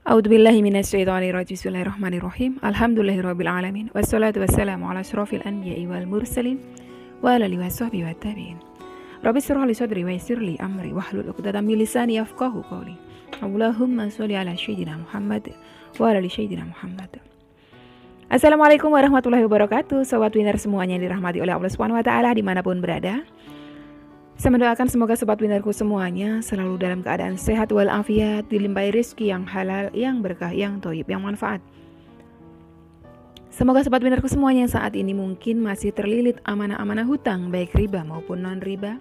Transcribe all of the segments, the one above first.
A'udzubillahi minasyaitonirrajim. Bismillahirrahmanirrahim. Alhamdulillahirabbil alamin. Wassalatu wassalamu ala asyrofil anbiya'i wal mursalin wa ala alihi washabbihi wattabi'in. Rabbi shrah li sadri wa yassir li amri wahlul 'uqdatam min lisani yafqahu qawli. Allahumma sholli ala sayyidina Muhammad wa ala ali sayyidina Muhammad. Assalamualaikum warahmatullahi wabarakatuh. Sobat Winner semuanya yang dirahmati oleh Allah Subhanahu wa taala dimanapun berada. Saya mendoakan semoga sobat winnerku semuanya selalu dalam keadaan sehat walafiat, dilimpahi rezeki yang halal, yang berkah, yang thayyib, yang manfaat. Semoga sobat winnerku semuanya yang saat ini mungkin masih terlilit amanah-amanah hutang, baik riba maupun non-riba.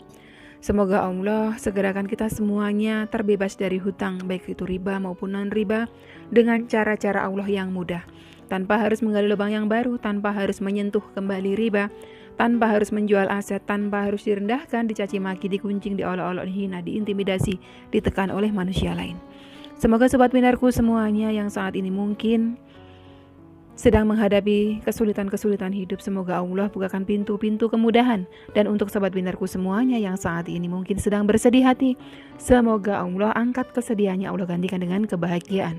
Semoga Allah segerakan kita semuanya terbebas dari hutang, baik itu riba maupun non-riba, dengan cara-cara Allah yang mudah. Tanpa harus menggali lubang yang baru, tanpa harus menyentuh kembali riba, tanpa harus menjual aset, tanpa harus direndahkan, dicaci maki, dikuncing, diolok-olok, dihina, diintimidasi, ditekan oleh manusia lain. Semoga sobat winnerku semuanya yang saat ini mungkin sedang menghadapi kesulitan-kesulitan hidup, semoga Allah bukakan pintu-pintu kemudahan. Dan untuk sobat winnerku semuanya yang saat ini mungkin sedang bersedih hati, semoga Allah angkat kesedihannya, Allah gantikan dengan kebahagiaan.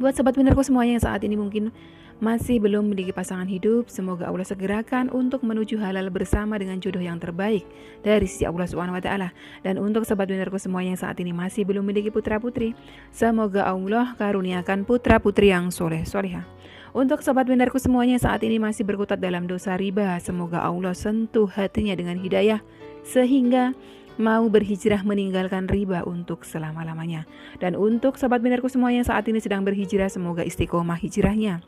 Buat sobat winnerku semuanya yang saat ini mungkin masih belum memiliki pasangan hidup, semoga Allah segerakan untuk menuju halal bersama dengan jodoh yang terbaik dari sisi Allah Subhanahu wa taala. Dan untuk sobat winnerku semuanya yang saat ini masih belum memiliki putra-putri, semoga Allah karuniakan putra-putri yang soleh-solehah. Untuk sobat winnerku semuanya yang saat ini masih berkutat dalam dosa riba, semoga Allah sentuh hatinya dengan hidayah sehingga mau berhijrah meninggalkan riba untuk selama-lamanya. Dan untuk sobat winnerku semuanya yang saat ini sedang berhijrah, semoga istiqomah hijrahnya.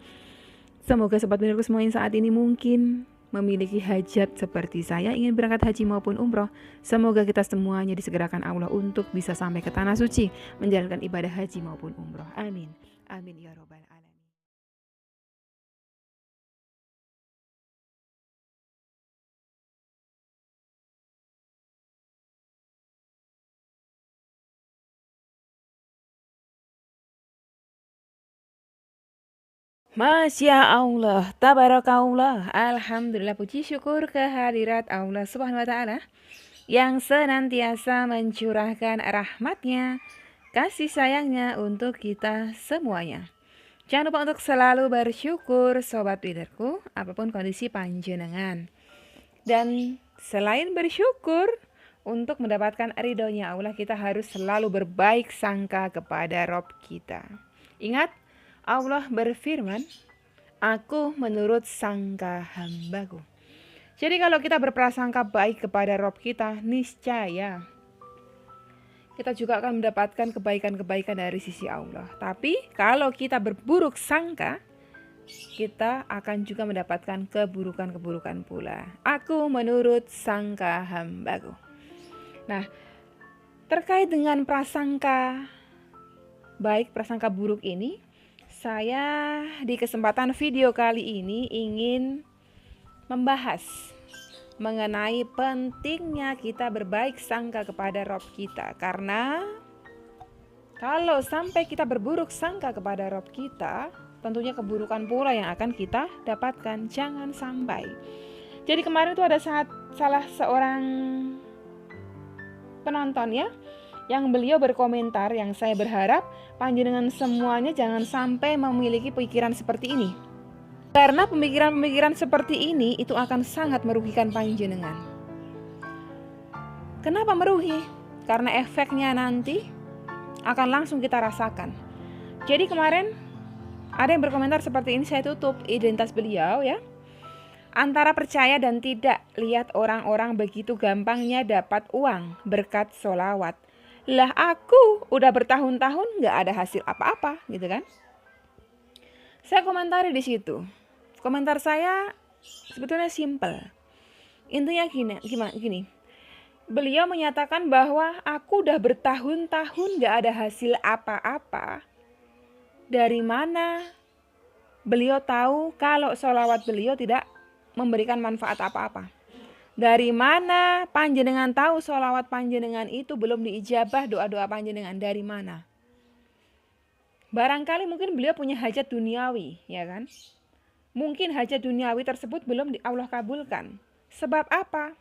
Semoga sobat winnerku semuanya saat ini mungkin memiliki hajat seperti saya, ingin berangkat haji maupun umroh. Semoga kita semuanya disegerakan Allah untuk bisa sampai ke tanah suci, menjalankan ibadah haji maupun umroh. Amin. Amin ya robbal alamin. Masya Allah, tabarakallah, alhamdulillah, puji syukur kehadirat Allah Subhanahu wa taala yang senantiasa mencurahkan rahmatnya, kasih sayangnya untuk kita semuanya. Jangan lupa untuk selalu bersyukur sobat winnerku, apapun kondisi panjenengan. Dan selain bersyukur, untuk mendapatkan ridhonya Allah, kita harus selalu berbaik sangka kepada Rob kita. Ingat, Allah berfirman, aku menurut sangka hambaku. Jadi kalau kita berprasangka baik kepada Rob kita, niscaya kita juga akan mendapatkan kebaikan-kebaikan dari sisi Allah. Tapi kalau kita berburuk sangka, kita akan juga mendapatkan keburukan-keburukan pula. Aku menurut sangka hambaku. Nah, terkait dengan prasangka baik, prasangka buruk ini, saya di kesempatan video kali ini ingin membahas mengenai pentingnya kita berbaik sangka kepada Rob kita. Karena kalau sampai kita berburuk sangka kepada Rob kita, tentunya keburukan pula yang akan kita dapatkan. Jangan sampai. Jadi kemarin itu ada salah seorang penonton ya, yang beliau berkomentar, yang saya berharap panjenengan semuanya jangan sampai memiliki pikiran seperti ini. Karena pemikiran-pemikiran seperti ini itu akan sangat merugikan panjenengan. Kenapa merugi? Karena efeknya nanti akan langsung kita rasakan. Jadi kemarin ada yang berkomentar seperti ini, saya tutup identitas beliau ya. Antara percaya dan tidak, lihat orang-orang begitu gampangnya dapat uang berkat sholawat. Lah aku udah bertahun-tahun gak ada hasil apa-apa gitu kan. Saya komentari di situ. Komentar saya sebetulnya simple. Intinya gini. Beliau menyatakan bahwa aku udah bertahun-tahun gak ada hasil apa-apa. Dari mana beliau tahu kalau sholawat beliau tidak memberikan manfaat apa-apa? Dari mana panjenengan tahu sholawat panjenengan itu belum diijabah doa-doa panjenengan? Dari mana? Barangkali mungkin beliau punya hajat duniawi, ya kan? Mungkin hajat duniawi tersebut belum Allah kabulkan. Sebab apa?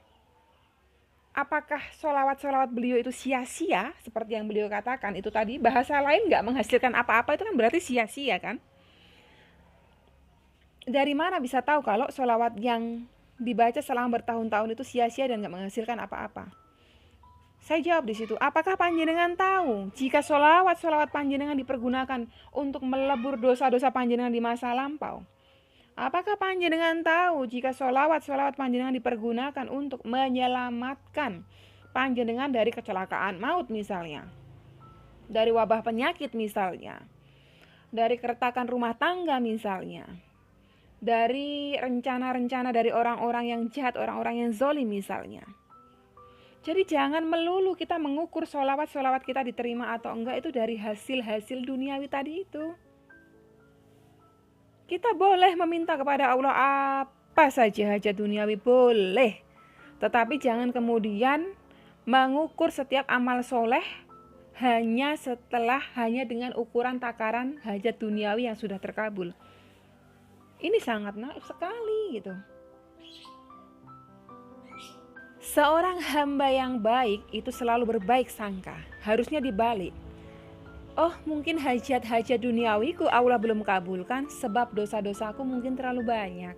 apakah sholawat-sholawat beliau itu sia-sia seperti yang beliau katakan itu tadi, bahasa lain nggak menghasilkan apa-apa, itu kan berarti sia-sia kan. Dari mana bisa tahu kalau sholawat yang dibaca selama bertahun-tahun itu sia-sia dan nggak menghasilkan apa-apa? Saya jawab di situ, apakah panjenengan tahu jika sholawat-sholawat panjenengan dipergunakan untuk melebur dosa-dosa panjenengan di masa lampau? Apakah panjenengan tahu jika sholawat-sholawat panjenengan dipergunakan untuk menyelamatkan panjenengan dari kecelakaan maut misalnya, dari wabah penyakit misalnya, dari keretakan rumah tangga misalnya, dari rencana-rencana dari orang-orang yang jahat, orang-orang yang zalim misalnya. Jadi jangan melulu kita mengukur sholawat-sholawat kita diterima atau enggak itu dari hasil-hasil duniawi tadi itu. Kita boleh meminta kepada Allah apa saja hajat duniawi, boleh. Tetapi jangan kemudian mengukur setiap amal soleh hanya dengan ukuran takaran hajat duniawi yang sudah terkabul. Ini sangat naif sekali gitu. Seorang hamba yang baik itu selalu berbaik sangka. Harusnya dibalik. Oh, mungkin hajat-hajat duniawiku Allah belum kabulkan sebab dosa-dosaku mungkin terlalu banyak.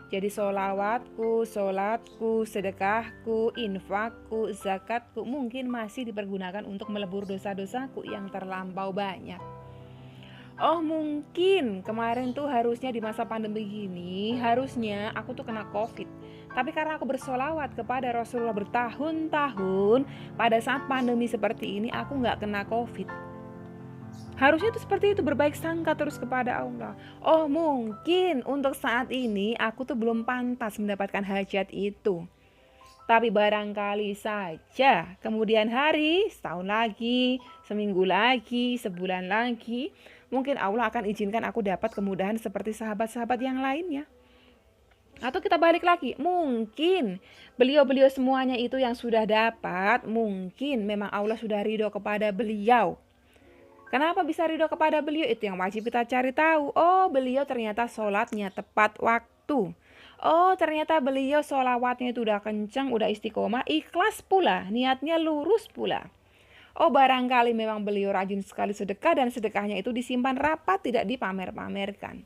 Jadi sholawatku, sholatku, sedekahku, infakku, zakatku mungkin masih dipergunakan untuk melebur dosa-dosaku yang terlampau banyak. Oh, mungkin kemarin tuh harusnya di masa pandemi gini, harusnya aku tuh kena COVID. Tapi karena aku bersolawat kepada Rasulullah bertahun-tahun, pada saat pandemi seperti ini aku gak kena COVID. Harusnya itu seperti itu, berbaik sangka terus kepada Allah. Oh, mungkin untuk saat ini aku tuh belum pantas mendapatkan hajat itu. Tapi barangkali saja kemudian hari, setahun lagi, seminggu lagi, sebulan lagi, mungkin Allah akan izinkan aku dapat kemudahan seperti sahabat-sahabat yang lainnya. Atau kita balik lagi, mungkin beliau-beliau semuanya itu yang sudah dapat, mungkin memang Allah sudah ridho kepada beliau. Kenapa bisa ridho kepada beliau? Itu yang wajib kita cari tahu. Oh, beliau ternyata sholatnya tepat waktu. Oh, ternyata beliau sholawatnya itu udah kencang, udah istiqomah, ikhlas pula, niatnya lurus pula. Oh, barangkali memang beliau rajin sekali sedekah dan sedekahnya itu disimpan rapat, tidak dipamer-pamerkan.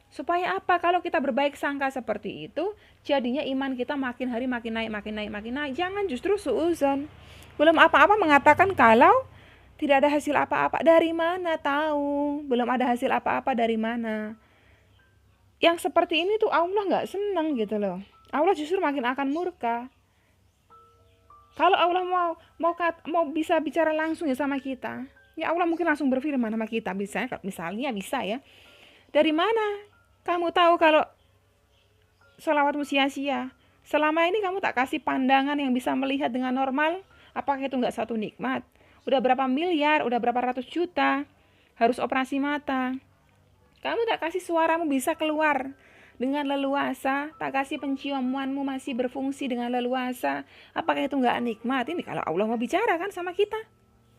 Supaya apa? Kalau kita berbaik sangka seperti itu, jadinya iman kita makin hari makin naik. Jangan justru suuzon. Belum apa-apa mengatakan kalau tidak ada hasil apa-apa. Dari mana tahu? Belum ada hasil apa-apa dari mana? Yang seperti ini tuh Allah gak senang gitu loh. Allah justru makin akan murka. Kalau Allah mau bisa bicara langsung ya sama kita, ya Allah mungkin langsung berfirman sama kita. Misalnya bisa ya. Dari mana kamu tahu kalau sholawatmu sia-sia? Selama ini kamu tak kasih pandangan yang bisa melihat dengan normal. Apakah itu gak satu nikmat? Udah berapa miliar, udah berapa ratus juta, harus operasi mata. Kamu tak kasih suaramu bisa keluar dengan leluasa, tak kasih penciumanmu masih berfungsi dengan leluasa. Apakah itu gak nikmat? Ini kalau Allah mau bicara kan sama kita,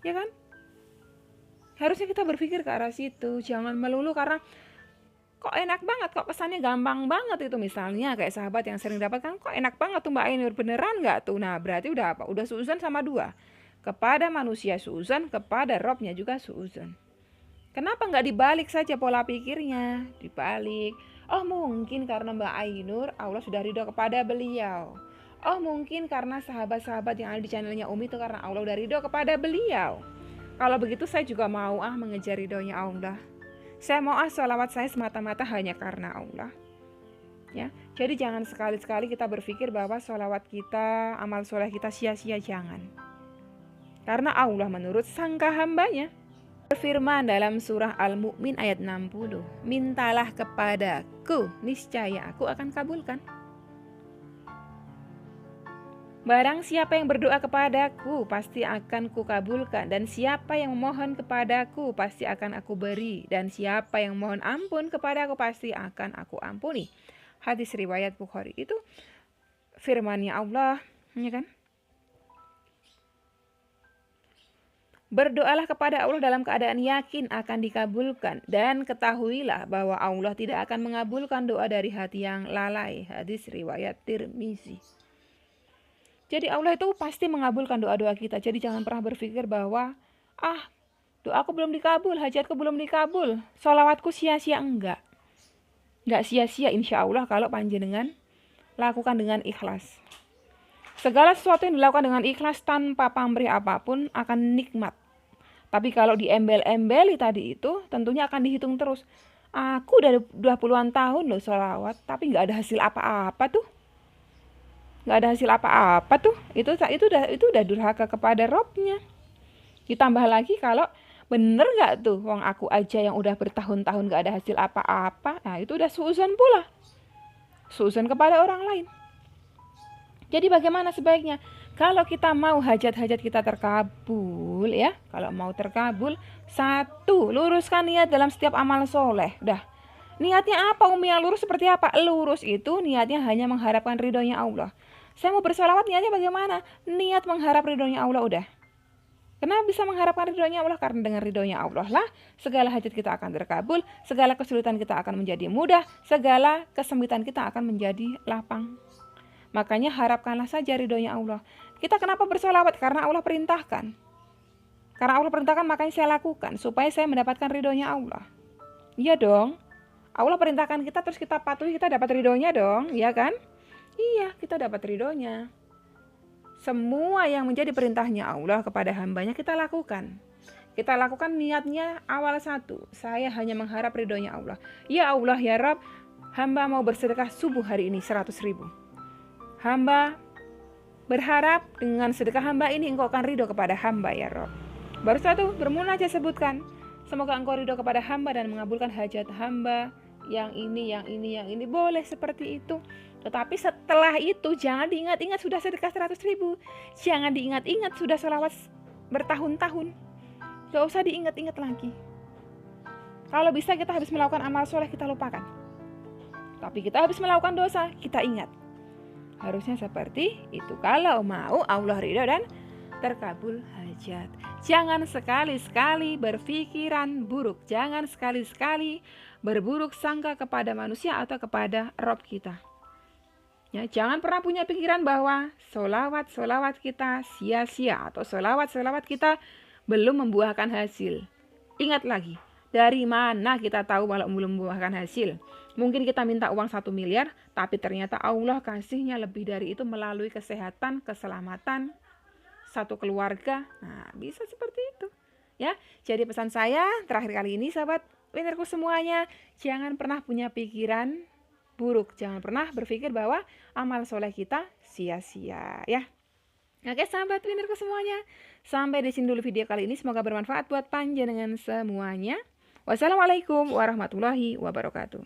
ya kan? Harusnya kita berpikir ke arah situ, jangan melulu karena kok enak banget, kok kesannya gampang banget itu misalnya kayak sahabat yang sering dapatkan, kok enak banget tuh Mbak Ainur, beneran gak tuh? Nah berarti udah apa? Udah suuzon sama dua. Kepada manusia suuzon, kepada Robnya juga suuzon. Kenapa nggak dibalik saja pola pikirnya? Dibalik. Oh mungkin karena Mbak Ainur Allah sudah ridho kepada beliau. Oh mungkin karena sahabat-sahabat yang ada di channelnya Umi itu karena Allah udah ridho kepada beliau. Kalau begitu saya juga mau mengejar ridhonya Allah. Saya mau sholawat saya semata-mata hanya karena Allah. Ya, jadi jangan sekali-sekali kita berpikir bahwa sholawat kita, amal soleh kita sia-sia, jangan. Karena Allah menurut sangka hambanya berfirman dalam surah Al-Mu'min ayat 60, mintalah kepadaku, niscaya aku akan kabulkan. Barang siapa yang berdoa kepadaku, pasti akan kukabulkan. Dan siapa yang memohon kepadaku, pasti akan aku beri. Dan siapa yang mohon ampun kepadaku, pasti akan aku ampuni. Hadis riwayat Bukhari. Itu firmannya Allah, ya kan? Berdoalah kepada Allah dalam keadaan yakin akan dikabulkan. Dan ketahuilah bahwa Allah tidak akan mengabulkan doa dari hati yang lalai. Hadis riwayat Tirmizi. Jadi Allah itu pasti mengabulkan doa-doa kita. Jadi jangan pernah berpikir bahwa doaku belum dikabul, hajatku belum dikabul, sholawatku sia-sia. Enggak sia-sia insya Allah kalau panjenengan lakukan dengan ikhlas. Segala sesuatu yang dilakukan dengan ikhlas tanpa pamrih apapun akan nikmat. Tapi kalau diembel-embeli tadi itu tentunya akan dihitung terus. Aku udah 20-an tahun loh sholawat, tapi nggak ada hasil apa-apa tuh. Nggak ada hasil apa-apa tuh. Itu udah durhaka kepada Robnya. Ditambah lagi kalau bener nggak tuh, wong aku aja yang udah bertahun-tahun nggak ada hasil apa-apa, nah itu udah suuzon pula. Suuzon kepada orang lain. Jadi bagaimana sebaiknya? Kalau kita mau hajat-hajat kita terkabul ya, kalau mau terkabul, satu, luruskan niat dalam setiap amal soleh. Udah. Niatnya apa Umi, yang lurus seperti apa? Lurus itu niatnya hanya mengharapkan ridhonya Allah. Saya mau bersolawat niatnya bagaimana? Niat mengharap ridhonya Allah udah. Kenapa bisa mengharapkan ridhonya Allah? Karena dengan ridhonya Allah lah segala hajat kita akan terkabul, segala kesulitan kita akan menjadi mudah, segala kesempitan kita akan menjadi lapang. Makanya harapkanlah saja ridhonya Allah. Kita kenapa bersolawat? Karena Allah perintahkan. Karena Allah perintahkan makanya saya lakukan supaya saya mendapatkan ridhonya Allah. Iya dong. Allah perintahkan kita terus kita patuhi, kita dapat ridhonya dong, iya kan? Iya, kita dapat ridhonya. Semua yang menjadi perintahnya Allah kepada hambanya kita lakukan. Kita lakukan niatnya awal satu. Saya hanya mengharap ridhonya Allah. Ya Allah ya Rabb, hamba mau bersedekah subuh hari ini 100.000. Hamba berharap dengan sedekah hamba ini engkau akan ridho kepada hamba ya Rabb. Baru satu, bermunajat sebutkan. Semoga engkau ridho kepada hamba dan mengabulkan hajat hamba. Yang ini. Boleh seperti itu. Tetapi setelah itu jangan diingat-ingat sudah sedekah 100.000. Jangan diingat-ingat sudah sholawat bertahun-tahun. Gak usah diingat-ingat lagi. Kalau bisa kita habis melakukan amal soleh kita lupakan. Tapi kita habis melakukan dosa kita ingat. Harusnya seperti itu. Kalau mau Allah ridho dan terkabul hajat. Jangan sekali-sekali berpikiran buruk. Jangan sekali-sekali berburuk sangka kepada manusia atau kepada Rob kita. Ya, jangan pernah punya pikiran bahwa solawat kita sia-sia atau solawat kita belum membuahkan hasil. Ingat lagi, dari mana kita tahu kalau belum membuahkan hasil? Mungkin kita minta uang 1 miliar, tapi ternyata Allah kasihnya lebih dari itu melalui kesehatan, keselamatan, satu keluarga. Nah, bisa seperti itu. Ya, jadi pesan saya terakhir kali ini sahabat winnerku semuanya, jangan pernah punya pikiran buruk. Jangan pernah berpikir bahwa amal soleh kita sia-sia ya. Oke sahabat winnerku semuanya, sampai di sini dulu video kali ini. Semoga bermanfaat buat panjenengan semuanya. Wassalamualaikum warahmatullahi wabarakatuh.